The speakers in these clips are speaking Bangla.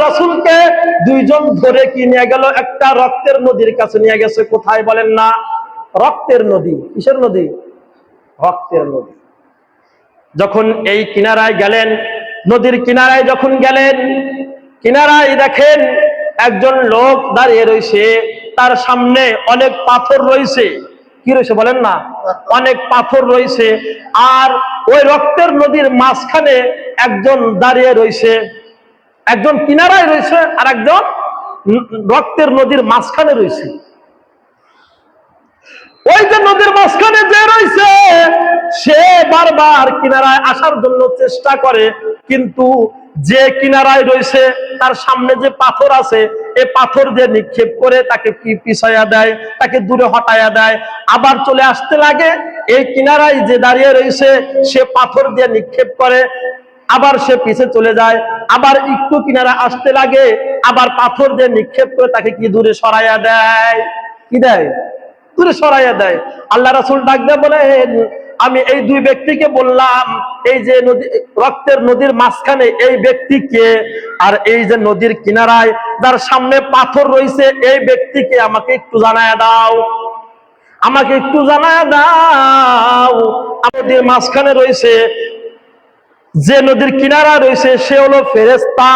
রাসূলকে দুইজন ধরে কি নিয়ে গেল? একটা রক্তের নদীর কাছে নিয়ে গেছে। কোথায় বলেন না? রক্তের নদী। কিসের নদী? রক্তের নদী। যখন এই কিনারায় গেলেন, নদীর কিনারায় যখন গেলেন, কিনারায় দেখেন একজন লোক দাঁড়িয়ে রয়েছে, তার সামনে অনেক পাথর রয়েছে। কি রয়েছে বলেন না? অনেক পাথর রয়েছে। আর ওই রক্তের নদীর মাঝখানে একজন দাঁড়িয়ে রয়েছে, একজন কিনারায় রয়েছে আর একজন রক্তের নদীর মাঝখানে রয়েছে। ওই যে নদীর মাঝখানে যে রয়েছে সে বারবার কিনারায় আসার জন্য চেষ্টা করে, কিন্তু যে কিনারায় রয়েছে তার সামনে যে পাথর আছে, এই পাথর দিয়ে নিক্ষেপ করে তাকে কি পিছাইয়া দেয়, তাকে দূরে হটাইয়া দেয়। আবার চলে আসতে লাগে, এই কিনারায় যে দাঁড়িয়ে রয়েছে সে পাথর দিয়ে নিক্ষেপ করে, আবার সে পিছে চলে যায়। আবার একটু কিনারা আসতে লাগে, আবার পাথর দিয়ে নিক্ষেপ করে তাকে কি দূরে সরাইয়া দেয়। কি দেয়? দূরে সরাইয়া দেয়। আল্লাহ রাসূল ডাক দিয়ে বলেন, আমি এই দুই ব্যক্তিকে বললাম, এই যে নদী, রক্তের নদীর মাঝখানে এই ব্যক্তিকে, আর এই যে নদীর কিনারায় যার সামনে পাথর রয়েছে এই ব্যক্তিকে আমাকে একটু জানায়া দাও, আমাকে একটু জানায়া দাও। নদীর মাঝখানে রয়েছে, যে নদীর কিনারা রয়েছে সে হলো ফেরেশতা,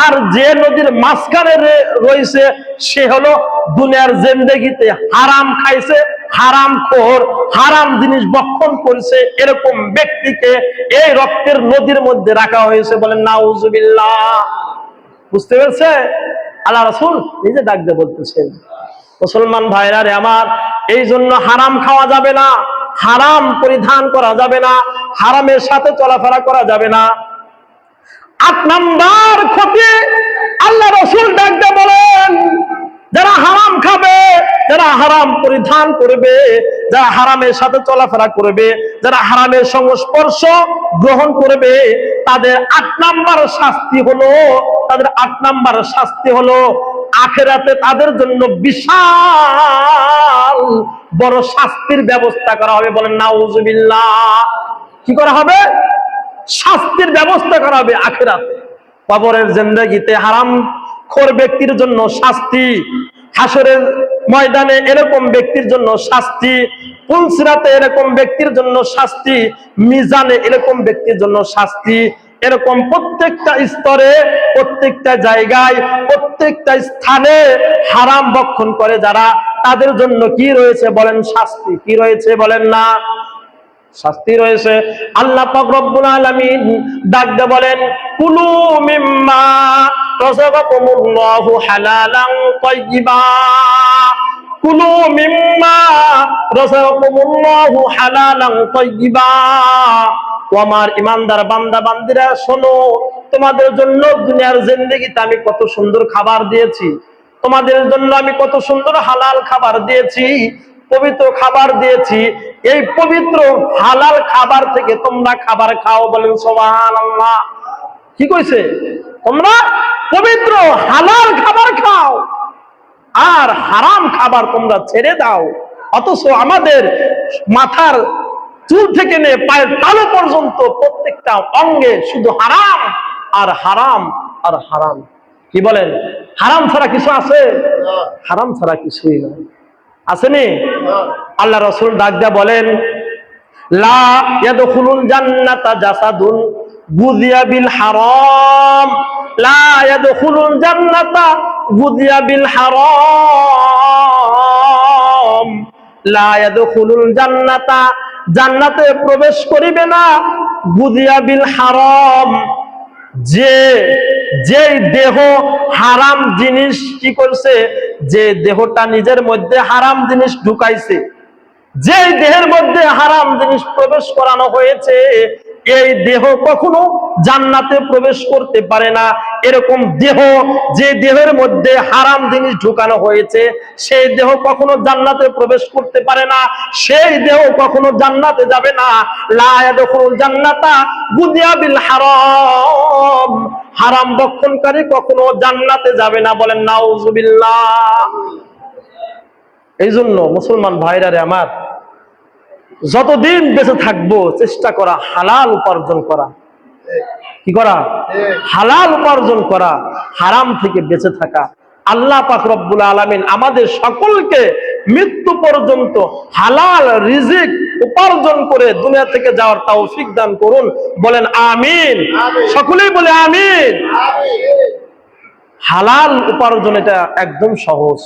আর যে নদীর মাঝখানে রয়েছে সে হলো দুনিয়ার জিন্দেগিতে হারাম খাইছে, হারামখোর, হারাম জিনিস ভক্ষণ করেছে, এরকম ব্যক্তিকে এই রক্তের নদীর মধ্যে রাখা হয়েছে। বলেন নাউজুবিল্লাহ। বুঝতে পেরেছে? আল্লাহ রাসূল নিজে ডাক দিয়ে বলতেছেন। মুসলমান ভাইরা রে আমার, এই জন্য হারাম খাওয়া যাবে না, হারাম পরিধান করা যাবে না, হারামের সাথে চলাফেরা করা যাবে না। ৮ নাম্বার ক্ষতি আল্লাহ রাসূল ডাক দিয়ে বলেন, যারা হারাম খাবে, যারা হারাম পরিধান করবে, যারা হারামের সাথে চলাফেরা করবে, যারা হারামের সংস্পর্শ গ্রহণ করবে, তাদের ৮ নাম্বার শাস্তি হলো, তাদের ৮ নাম্বার শাস্তি হলো আখিরাতে তাদের জন্য বিশাল বড় শাস্তির ব্যবস্থা করা হবে। বলেন নাউজুবিল্লাহ। কি করা হবে? শাস্তির ব্যবস্থা করা হবে আখিরাতে। কবরের জিন্দেগিতে হারাম খোর ব্যক্তির জন্য শাস্তি, হাসরের ময়দানে এরকম ব্যক্তির জন্য শাস্তি, পুলসিরাতে এরকম ব্যক্তির জন্য শাস্তি, মিজানে এরকম ব্যক্তির জন্য শাস্তি। এরকম প্রত্যেকটা স্তরে, প্রত্যেকটা জায়গায়, প্রত্যেকটা স্থানে হারাম ভক্ষণ করে যারা, তাদের জন্য কি রয়েছে বলেন? শাস্তি। কি রয়েছে বলেন না? শাস্তি রয়েছে। আল্লাহ পাক রব্বুল আলামিন ডাক দিয়ে বলেন, কুলু মিম্মা রাযাকাকুমুল্লাহু হালালান তাইয়্যিবা, কুলু মিম্মা রাযাকাকুমুল্লাহু হালালান তাইয়্যিবা। ও আমার ইমানদার বান্দা বান্দিরা শোনো, তোমাদের জন্য দুনিয়ার জিন্দেগিতে আমি কত সুন্দর খাবার দিয়েছি, তোমাদের জন্য আমি কত সুন্দর হালাল খাবার দিয়েছি, পবিত্র খাবার দিয়েছি। এই পবিত্র হালাল খাবার থেকে তোমরা খাবার খাও। বলেন সুবহানাল্লাহ। কি কইছে? তোমরা পবিত্র হালাল খাবার খাও আর হারাম খাবার তোমরা ছেড়ে দাও। অথচ আমাদের মাথার চুল থেকে নিয়ে পায়ের তালু পর্যন্ত প্রত্যেকটা অঙ্গে শুধু হারাম আর হারাম আর হারাম। কি বলেন? হারাম ছাড়া কিছু আছে? হারাম ছাড়া কিছুই নাই। আসেনি? আল্লাহ রাসূল ডাক দিয়া বলেন, লা ইয়াদখুলুল জান্নাতা জাসাদুন গুযিয়া বিল হারাম, লা ইয়াদখুলুল জান্নাতা গুযিয়া বিল হারাম, লা ইয়াদখুলুল জান্নাতা, জান্নাতে প্রবেশ করিবে না, গুযিয়া বিল হারাম, যে দেহ হারাম জিনিস কি করছে, যে দেহটা নিজের মধ্যে হারাম জিনিস ঢুকাইছে, যে দেহের মধ্যে হারাম জিনিস প্রবেশ করানো হয়েছে, এই দেহ কখনো জান্নাতে প্রবেশ করতে পারে না। এরকম দেহ, যে দেহের মধ্যে হারাম জিনিস ঢুকানো হয়েছে, সেই দেহ কখনো জান্নাতে প্রবেশ করতে পারে না, সেই দেহ কখনো জান্নাতে যাবে না। লা ইয়াদখুলুল জান্নাতা গুযিয়া বিল হারাম, হারাম ভক্ষণকারী কখনো জান্নাতে যাবে না। বলেন নাউজুবিল্লাহ। এই জন্য মুসলমান ভাইরা রে আমার, যতদিন বেঁচে থাকবো চেষ্টা করা হালাল উপার্জন করা, কি করা? হালাল উপার্জন করা, হারাম থেকে বেঁচে থাকা। আল্লাহ পাক রব্বুল আলামিন আমাদের সকলকে মৃত্যু পর্যন্ত হালাল রিজিক উপার্জন করে দুনিয়া থেকে যাওয়ার তৌফিক দান করুন। বলেন আমিন। সকলেই বলে আমিন। হালাল উপার্জন এটা একদম সহজ।